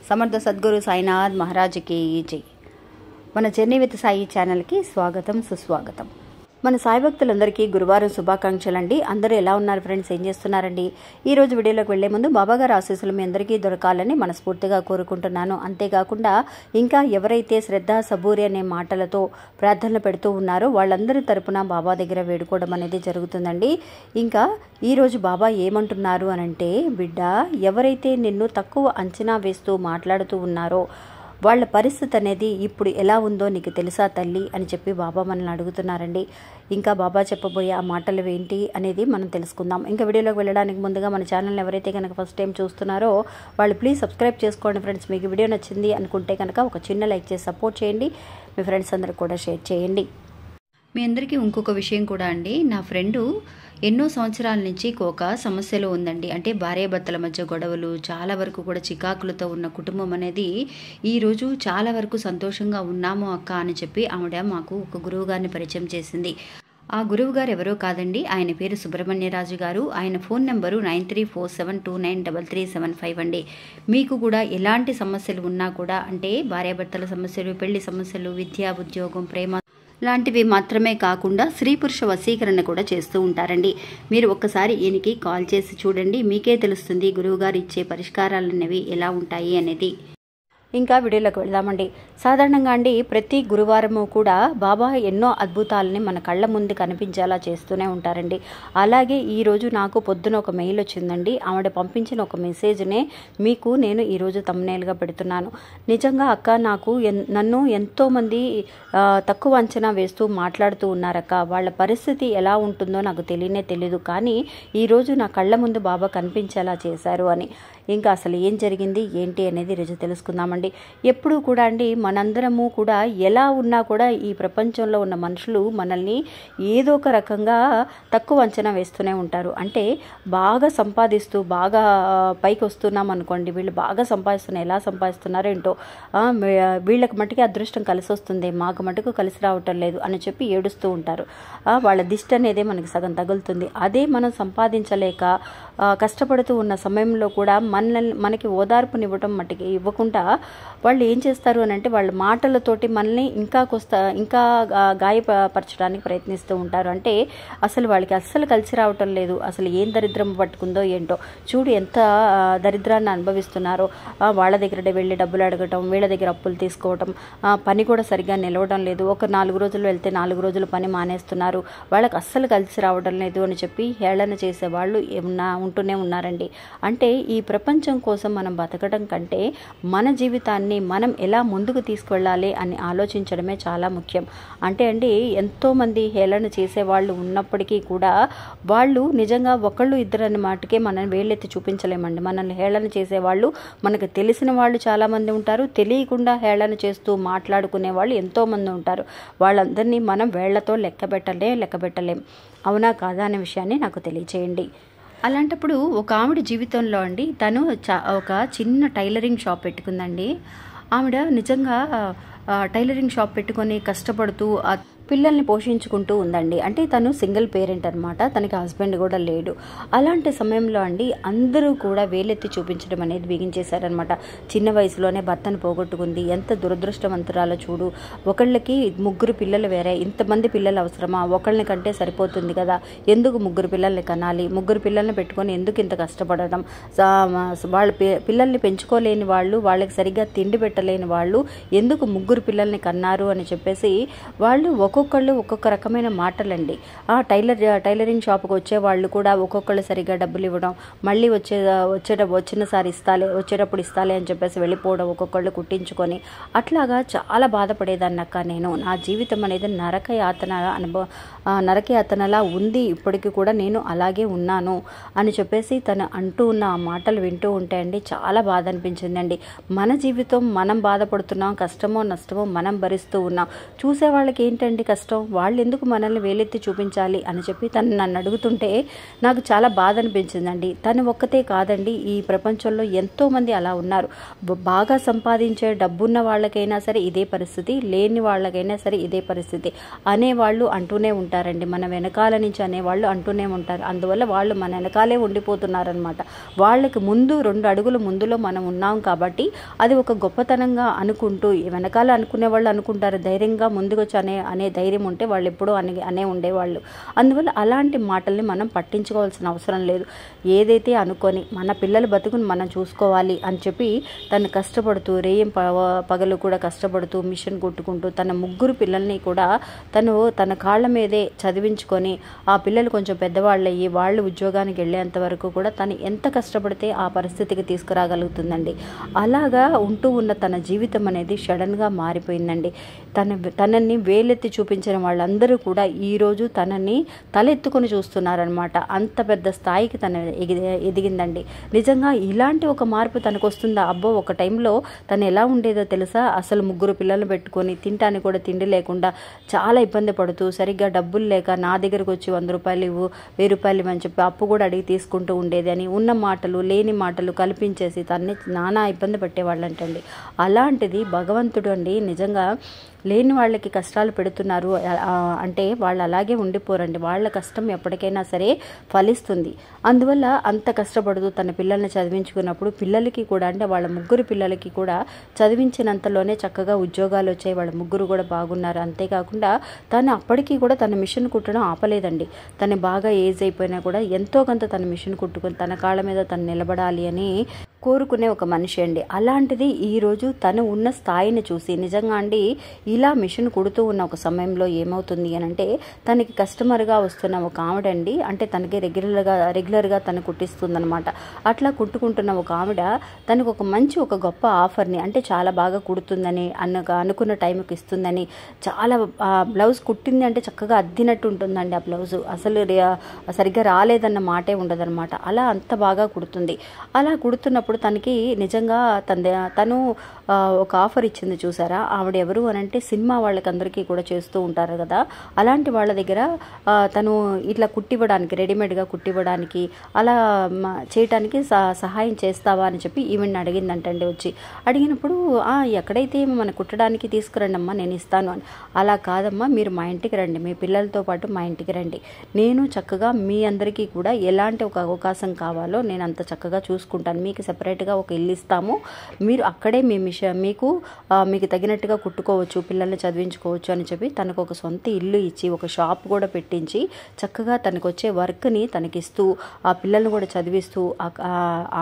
సమర్థ సద్గురు సాయినాథ్ మహారాజ్కి జై. మన జర్నీ విత్ సాయి ఛానల్కి స్వాగతం, సుస్వాగతం. మన సాయి భక్తులందరికీ గురువారం శుభాకాంక్షలు అండి. అందరూ ఎలా ఉన్నారు ఫ్రెండ్స్? ఏం చేస్తున్నారండి? ఈ రోజు వీడియోలోకి వెళ్లే ముందు బాబాగారు ఆశీస్సులు మీ అందరికీ దొరకాలని మనస్ఫూర్తిగా కోరుకుంటున్నాను. అంతేకాకుండా ఇంకా ఎవరైతే శ్రద్ధ సబూరి అనే మాటలతో ప్రార్థనలు పెడుతూ ఉన్నారో వాళ్ళందరి తరపున బాబా దగ్గర వేడుకోవడం అనేది జరుగుతుందండి. ఇంకా ఈరోజు బాబా ఏమంటున్నారు అనంటే, బిడ్డ, ఎవరైతే నిన్ను తక్కువ అంచనా వేస్తూ మాట్లాడుతూ ఉన్నారో వాళ్ళ పరిస్థితి అనేది ఇప్పుడు ఎలా ఉందో నీకు తెలుసా తల్లి అని చెప్పి బాబా మనల్ని అడుగుతున్నారండి. ఇంకా బాబా చెప్పబోయే ఆ మాటలు ఏంటి అనేది మనం తెలుసుకుందాం. ఇంకా వీడియోలోకి వెళ్ళడానికి ముందుగా మన ఛానల్ని ఎవరైతే కనుక ఫస్ట్ టైం చూస్తున్నారో వాళ్ళు ప్లీజ్ సబ్స్క్రైబ్ చేసుకోండి ఫ్రెండ్స్. మీకు వీడియో నచ్చింది అనుకుంటే కనుక ఒక చిన్న లైక్ చేసి సపోర్ట్ చేయండి. మీ ఫ్రెండ్స్ అందరికి కూడా షేర్ చేయండి. మీ అందరికీ ఇంకొక విషయం కూడా అండి, నా ఫ్రెండు ఎన్నో సంవత్సరాల నుంచి ఒక సమస్యలో ఉందండి. అంటే భార్యాభర్తల మధ్య గొడవలు, చాలా వరకు కూడా చికాకులతో ఉన్న కుటుంబం అనేది ఈరోజు చాలా వరకు సంతోషంగా ఉన్నాము అక్క అని చెప్పి ఆవిడ మాకు ఒక గురువు గారిని పరిచయం చేసింది. ఆ గురువు గారు ఎవరో కాదండి, ఆయన పేరు సుబ్రహ్మణ్యరాజు గారు. ఆయన ఫోన్ నెంబరు 9347293375 అండి. మీకు కూడా ఎలాంటి సమస్యలు ఉన్నా కూడా, అంటే భార్యాభర్తల సమస్యలు, పెళ్లి సమస్యలు, విద్య, ఉద్యోగం, ప్రేమ లాంటివి మాత్రమే కాకుండా స్త్రీ పురుష వశీకరణ కూడా చేస్తూ ఉంటారండి. మీరు ఒక్కసారి ఈయనకి కాల్ చేసి చూడండి, మీకే తెలుస్తుంది గురువుగారు ఇచ్చే పరిష్కారాలు అనేవి ఎలా ఉంటాయి అనేది. ఇంకా వీడియోలోకి వెళదామండి. సాధారణంగా అండి ప్రతి గురువారము కూడా బాబా ఎన్నో అద్భుతాలని మన కళ్ళ ముందు కనిపించేలా చేస్తూనే ఉంటారండి. అలాగే ఈరోజు నాకు పొద్దున ఒక మెయిల్ వచ్చిందండి. ఆవిడ పంపించిన ఒక మెసేజ్నే మీకు నేను ఈరోజు థంబ్నెయిల్గా పెడుతున్నాను. నిజంగా అక్క, నాకు నన్ను ఎంతోమంది తక్కువ అంచనా వేస్తూ మాట్లాడుతూ ఉన్నారక్క. వాళ్ళ పరిస్థితి ఎలా ఉంటుందో నాకు తెలియదు, కానీ ఈరోజు నా కళ్ళ ముందు బాబా కనిపించేలా చేశారు అని. ఇంకా అసలు ఏం జరిగింది ఏంటి అనేది ఈరోజు తెలుసుకుందామండి. ఎప్పుడూ కూడా అండి మనందరము కూడా ఎలా ఉన్నా కూడా ఈ ప్రపంచంలో ఉన్న మనుషులు మనల్ని ఏదో ఒక రకంగా తక్కువ అంచనా వేస్తూనే ఉంటారు. అంటే బాగా సంపాదిస్తూ బాగా పైకి వస్తున్నాం అనుకోండి, వీళ్ళు బాగా సంపాదిస్తున్నారు, ఎలా సంపాదిస్తున్నారో ఏంటో, వీళ్ళకి మట్టుకే అదృష్టం కలిసి వస్తుంది, మాకు మటుకు కలిసి రావటం లేదు అని చెప్పి ఏడుస్తూ ఉంటారు. వాళ్ళ దిష్టి అనేది మనకి సగం తగులుతుంది. అదే మనం సంపాదించలేక కష్టపడుతూ ఉన్న సమయంలో కూడా మనకి ఓదార్పునివ్వటం మట్టుకి ఇవ్వకుండా వాళ్ళు ఏం చేస్తారు అని అంటే, వాళ్ళ మాటలతోటి మనల్ని ఇంకా గాయపరచడానికి ప్రయత్నిస్తూ ఉంటారు. అంటే అసలు వాళ్ళకి అస్సలు కలిసి రావటం లేదు. అసలు ఏం దరిద్రం పట్టుకుందో ఏంటో, చూడు ఎంత దరిద్రాన్ని అనుభవిస్తున్నారో. వాళ్ళ దగ్గర వెళ్ళి డబ్బులు అడగటం, వీళ్ళ దగ్గర అప్పులు తీసుకోవటం, పని కూడా సరిగ్గా నిలవడం లేదు. ఒక 4 రోజులు వెళ్తే 4 రోజులు పని మానేస్తున్నారు. వాళ్ళకి అస్సలు కలిసి రావడం లేదు అని చెప్పి హేళన చేసేవాళ్ళు ఉంటూనే ఉన్నారండి. అంటే ఈ ప్రపంచం కోసం మనం బతకడం కంటే మన జీవితాన్ని మనం ఎలా ముందుకు తీసుకువెళ్ళాలి అని ఆలోచించడమే చాలా ముఖ్యం. అంటే అండి ఎంతోమంది హేళన చేసేవాళ్ళు ఉన్నప్పటికీ కూడా వాళ్ళు నిజంగా ఒకళ్ళు ఇద్దరు అన్న మాటకే మనం వేళ్ళెత్తి చూపించలేమండి. మనల్ని హేళన చేసేవాళ్ళు మనకు తెలిసిన వాళ్ళు చాలామంది ఉంటారు, తెలియకుండా హేళన చేస్తూ మాట్లాడుకునే వాళ్ళు ఎంతోమంది ఉంటారు. వాళ్ళందరినీ మనం వేళ్లతో లెక్క పెట్టలేం. అవునా కాదా అనే విషయాన్ని నాకు తెలియచేయండి. అలాంటప్పుడు ఒక ఆవిడ జీవితంలో అండి, తను ఒక చిన్న టైలరింగ్ షాప్ పెట్టుకుందండి. ఆవిడ నిజంగా టైలరింగ్ షాప్ పెట్టుకొని కష్టపడుతూ పిల్లల్ని పోషించుకుంటూ ఉందండి. అంటే తను సింగిల్ పేరెంట్ అనమాట, తనకి హస్బెండ్ కూడా లేడు. అలాంటి సమయంలో అండి అందరూ కూడా వేలెత్తి చూపించడం అనేది బిగించేశారనమాట. చిన్న వయసులోనే భర్తను పోగొట్టుకుంది, ఎంత దురదృష్టవంతురాలో చూడు. ఒకళ్ళకి 3 పిల్లలు వేరే, ఇంతమంది పిల్లలు అవసరమా? ఒకళ్ళని కంటే సరిపోతుంది కదా, ఎందుకు 3 పిల్లల్ని కనాలి? 3 పిల్లల్ని పెట్టుకొని ఎందుకు ఇంత కష్టపడడం? వాళ్ళ పిల్లల్ని పెంచుకోలేని వాళ్ళు, వాళ్ళకి సరిగ్గా తిండి పెట్టలేని వాళ్ళు ఎందుకు 3 పిల్లల్ని కన్నారు అని చెప్పేసి వాళ్ళు ఒక్కొక్కళ్ళు ఒక్కొక్క రకమైన మాటలండి. టైలరింగ్ షాప్కి వచ్చే వాళ్ళు కూడా ఒక్కొక్కళ్ళు సరిగ్గా డబ్బులు ఇవ్వడం, మళ్ళీ వచ్చినసారి వచ్చేటప్పుడు ఇస్తాలే అని చెప్పేసి వెళ్ళిపోవడం, ఒక్కొక్కళ్ళు కుట్టించుకొని అట్లాగా చాలా బాధపడేదాన్ని అక్క. నేను నా జీవితం అనేది నరకయాతనలా ఉంది, ఇప్పటికీ కూడా నేను అలాగే ఉన్నాను అని చెప్పేసి తను అంటూ ఉన్న ఆ మాటలు వింటూ ఉంటే అండి చాలా బాధ అనిపించిందండి. మన జీవితం మనం బాధపడుతున్నాం, కష్టమో నష్టమో మనం భరిస్తూ ఉన్నాం. చూసే వాళ్ళకి ఏంటండి కదండి కష్టం, వాళ్ళు ఎందుకు మనల్ని వేలెత్తి చూపించాలి అని చెప్పి తను నన్ను అడుగుతుంటే నాకు చాలా బాధ అనిపించిందండి. తను ఒక్కతే కాదండి, ఈ ప్రపంచంలో ఎంతోమంది అలా ఉన్నారు. బాగా సంపాదించే డబ్బున్న వాళ్ళకైనా సరే ఇదే పరిస్థితి, లేని వాళ్ళకైనా సరే ఇదే పరిస్థితి. అనేవాళ్ళు అంటూనే ఉంటారండి, మన వెనకాల నుంచి అనేవాళ్ళు అంటూనే ఉంటారు. అందువల్ల వాళ్ళు మన వెనకాలే ఉండిపోతున్నారనమాట. వాళ్ళకి ముందు 2 అడుగుల ముందులో మనం ఉన్నాం కాబట్టి అది ఒక గొప్పతనంగా అనుకుంటూ, వెనకాల అనుకునే వాళ్ళు అనుకుంటారు ధైర్యంగా ముందుకొచ్చి అనే ధైర్యం ఉంటే వాళ్ళు ఎప్పుడూ అనే ఉండేవాళ్ళు. అందువల్ల అలాంటి మాటల్ని మనం పట్టించుకోవాల్సిన అవసరం లేదు. ఏదైతే అనుకొని మన పిల్లల బతుకుని మనం చూసుకోవాలి అని చెప్పి తను కష్టపడుతూ రేయం పగలు కూడా కష్టపడుతూ మిషన్ కుట్టుకుంటూ తన 3 పిల్లల్ని కూడా తను తన కాళ్ళ మీదే చదివించుకొని ఆ పిల్లలు కొంచెం పెద్దవాళ్ళయ్యి వాళ్ళు ఉద్యోగానికి వెళ్ళేంత వరకు కూడా తను ఎంత కష్టపడితే ఆ పరిస్థితికి తీసుకురాగలుగుతుందండి. అలాగా ఉంటూ ఉన్న తన జీవితం అనేది సడన్గా మారిపోయిందండి. తనని వేలెత్తి చూపించిన వాళ్ళందరూ కూడా ఈరోజు తనని తలెత్తుకొని చూస్తున్నారనమాట. అంత పెద్ద స్థాయికి తను ఎదిగిందండి. నిజంగా ఇలాంటి ఒక మార్పు తనకు వస్తుందా? అబ్బో, ఒక టైంలో తను ఎలా ఉండేదో తెలుసా? అసలు 3 పిల్లలు పెట్టుకొని తినటానికి కూడా తిండి లేకుండా చాలా ఇబ్బంది పడుతూ, సరిగ్గా డబ్బులు లేక నా దగ్గరకు వచ్చి 100 రూపాయలు ఇవ్వు, 1000 రూపాయలు ఇవ్వని చెప్పి అప్పు కూడా అడిగి తీసుకుంటూ ఉండేది అని ఉన్న మాటలు లేని మాటలు కల్పించేసి తన్ని నానా ఇబ్బంది పెట్టేవాళ్ళంటండి. అలాంటిది భగవంతుడు అండి నిజంగా లేని వాళ్ళకి కష్టాలు పెడుతున్నారు అంటే వాళ్ళు అలాగే ఉండిపోరండి. వాళ్ళ కష్టం ఎప్పటికైనా సరే ఫలిస్తుంది. అందువల్ల అంత కష్టపడుతూ తన పిల్లల్ని చదివించుకున్నప్పుడు పిల్లలకి కూడా అంటే వాళ్ళ 3 పిల్లలకి కూడా చదివించినంతలోనే చక్కగా ఉద్యోగాలు వచ్చాయి. వాళ్ళ 3 కూడా బాగున్నారు. అంతేకాకుండా తను అప్పటికీ కూడా తన మిషన్ కుట్టడం ఆపలేదండి. తను బాగా ఏజ్ అయిపోయినా కూడా ఎంతో కొంత తన మిషన్ కుట్టుకుని తన కాళ్ళ మీద తను నిలబడాలి అని కోరుకునే ఒక మనిషి అండి. అలాంటిది ఈరోజు తను ఉన్న స్థాయిని చూసి నిజంగా అండి ఇలా మిషన్ కుడుతూ ఉన్న ఒక సమయంలో ఏమవుతుంది అని అంటే తనకి కస్టమర్గా వస్తున్న ఒక ఆవిడండి, అంటే తనకి రెగ్యులర్గా తను కుట్టిస్తుందనమాట. అట్లా కుట్టుకుంటున్న ఒక ఆవిడ తనకు ఒక గొప్ప ఆఫర్ని, అంటే చాలా బాగా కుడుతుందని అనుకున్న టైంకి ఇస్తుందని, చాలా బ్లౌజ్ కుట్టింది అంటే చక్కగా అద్దినట్టు ఉంటుందండి. ఆ బ్లౌజు అసలు సరిగ్గా రాలేదన్న మాటే ఉండదన్నమాట. అలా అంత బాగా కుడుతుంది. అలా కుడుతున్నప్పుడు తనకి నిజంగా తను ఒక ఆఫర్ ఇచ్చింది చూసారా? ఆవిడ ఎవరు అనంటే సినిమా వాళ్ళకందరికీ కూడా చేస్తూ ఉంటారు కదా, అలాంటి వాళ్ళ దగ్గర తను ఇట్లా కుట్టివ్వడానికి, రెడీమేడ్గా కుట్టివ్వడానికి అలా చేయటానికి సహాయం చేస్తావా అని చెప్పి ఈవెంట్ అడిగిందంటండి. వచ్చి అడిగినప్పుడు ఎక్కడైతే మన కుట్టడానికి తీసుకురండి అమ్మా, నేను ఇస్తాను అని. అలా కాదమ్మా, మీరు మా ఇంటికి రండి, మీ పిల్లలతో పాటు మా ఇంటికి రండి, నేను చక్కగా మీ అందరికీ కూడా ఎలాంటి ఒక అవకాశం కావాలో నేను అంత చక్కగా చూసుకుంటాను, మీకు సెపరేట్గా ఒక ఇల్లు ఇస్తాము, మీరు అక్కడే మీకు తగినట్టుగా కుట్టుకోవచ్చు, పిల్లల్ని చదివించుకోవచ్చు అని చెప్పి తనకు ఒక సొంత ఇల్లు ఇచ్చి ఒక షాప్ కూడా పెట్టించి చక్కగా తనకు వచ్చే వర్క్ని తనకిస్తూ ఆ పిల్లల్ని కూడా చదివిస్తూ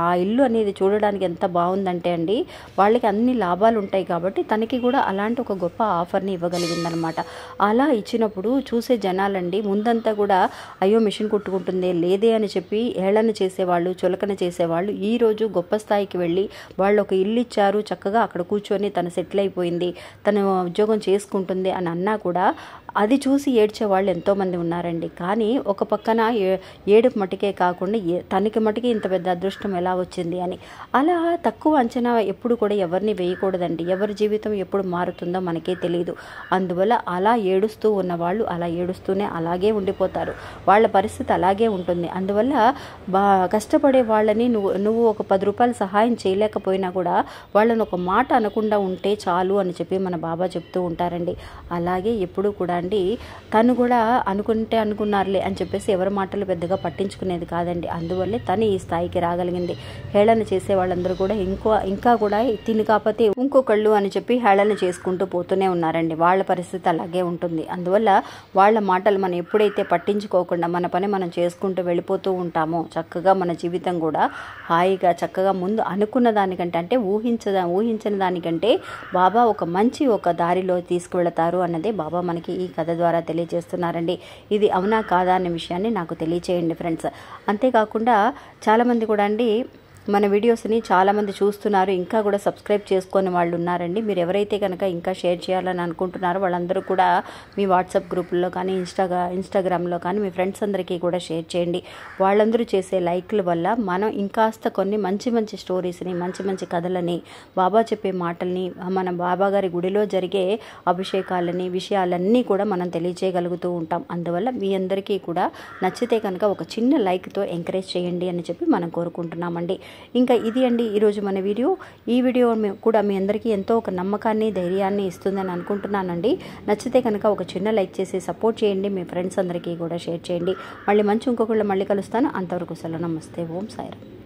ఆ ఇల్లు అనేది చూడడానికి ఎంత బాగుందంటే అండి, వాళ్ళకి అన్ని లాభాలు ఉంటాయి కాబట్టి తనకి కూడా అలాంటి ఒక గొప్ప ఆఫర్ని ఇవ్వగలిగిందనమాట. అలా ఇచ్చినప్పుడు చూసే జనాలండి ముందంతా కూడా అయ్యో మిషన్ కుట్టుకుంటుందే లేదే అని చెప్పి ఏళన చేసేవాళ్ళు, చులకన చేసేవాళ్ళు ఈరోజు గొప్ప స్థాయికి వెళ్ళి వాళ్ళు ఒక ఇల్లు ఇచ్చారు, చక్కగా అక్కడ కూర్చొని తను సెటిల్ అయిపోయింది, తను ఉద్యోగం చేసుకుంటుంది అని అన్నా కూడా అది చూసి ఏడ్చే వాళ్ళు ఎంతోమంది ఉన్నారండి. కానీ ఒక పక్కన ఏడుపు మటుకే కాకుండా తనకి మటుకి ఇంత పెద్ద అదృష్టం ఎలా వచ్చింది అని అలా తక్కువ అంచనా ఎప్పుడు కూడా ఎవరిని వేయకూడదండి. ఎవరి జీవితం ఎప్పుడు మారుతుందో మనకే తెలియదు. అందువల్ల అలా ఏడుస్తూ ఉన్నవాళ్ళు అలా ఏడుస్తూనే అలాగే ఉండిపోతారు, వాళ్ళ పరిస్థితి అలాగే ఉంటుంది. అందువల్ల కష్టపడే వాళ్ళని నువ్వు ఒక 10 రూపాయలు సహాయం చేయలేకపోయినా కూడా వాళ్ళని ఒక మాట అనకుండా ఉంటే చాలు అని చెప్పి మన బాబా చెప్తూ ఉంటారండి. అలాగే ఎప్పుడు కూడా అండి తను కూడా అనుకున్నారులే అని చెప్పేసి ఎవరి మాటలు పెద్దగా పట్టించుకునేది కాదండి. అందువల్లే తను ఈ స్థాయికి రాగలిగింది. హేళన చేసే వాళ్ళందరూ కూడా ఇంకా కూడా తిని కాకపోతే ఇంకొకళ్ళు అని చెప్పి హేళన చేసుకుంటూ పోతూనే ఉన్నారండి. వాళ్ళ పరిస్థితి అలాగే ఉంటుంది. అందువల్ల వాళ్ళ మాటలు మనం ఎప్పుడైతే పట్టించుకోకుండా మన పని మనం చేసుకుంటూ వెళ్ళిపోతూ ఉంటామో చక్కగా మన జీవితం కూడా హాయిగా చక్కగా ముందు అనుకున్న దానికంటే అంటే ఊహించిన దానికంటే బాబా ఒక దారిలో తీసుకువెళతారు అన్నదే బాబా మనకి ఈ కథ ద్వారా తెలియజేస్తున్నారండి. ఇది అవునా కాదా అనే విషయాన్ని నాకు తెలియచేయండి ఫ్రెండ్స్. అంతేకాకుండా చాలామంది కూడా అండి మన వీడియోస్ని చాలామంది చూస్తున్నారు, ఇంకా కూడా సబ్స్క్రైబ్ చేసుకొని వాళ్ళు ఉన్నారండి. మీరు ఎవరైతే కనుక ఇంకా షేర్ చేయాలని అనుకుంటున్నారో వాళ్ళందరూ కూడా మీ వాట్సాప్ గ్రూపుల్లో కానీ ఇన్స్టాగ్రామ్లో కానీ మీ ఫ్రెండ్స్ అందరికీ కూడా షేర్ చేయండి. వాళ్ళందరూ చేసే లైక్ల వల్ల మనం ఇంకాస్త కొన్ని మంచి మంచి స్టోరీస్ని, మంచి మంచి కథలని, బాబా చెప్పే మాటల్ని, మన బాబా గారి గుడిలో జరిగే అభిషేకాలని, విషయాలన్నీ కూడా మనం తెలియజేయగలుగుతూ ఉంటాం. అందువల్ల మీ అందరికీ కూడా నచ్చితే కనుక ఒక చిన్న లైక్తో ఎంకరేజ్ చేయండి అని చెప్పి మనం కోరుకుంటున్నామండి. ఇంకా ఇది అండి ఈరోజు మన వీడియో. ఈ వీడియో కూడా మీ అందరికీ ఎంతో ఒక నమ్మకాన్ని, ధైర్యాన్ని ఇస్తుందని అనుకుంటున్నానండి. నచ్చితే కనుక ఒక చిన్న లైక్ చేసి సపోర్ట్ చేయండి. మీ ఫ్రెండ్స్ అందరికీ కూడా షేర్ చేయండి. మళ్ళీ ఇంకొకళ్ళు మళ్ళీ కలుస్తాను. అంతవరకు సెలవు. నమస్తే. ఓం సాయిరామ్.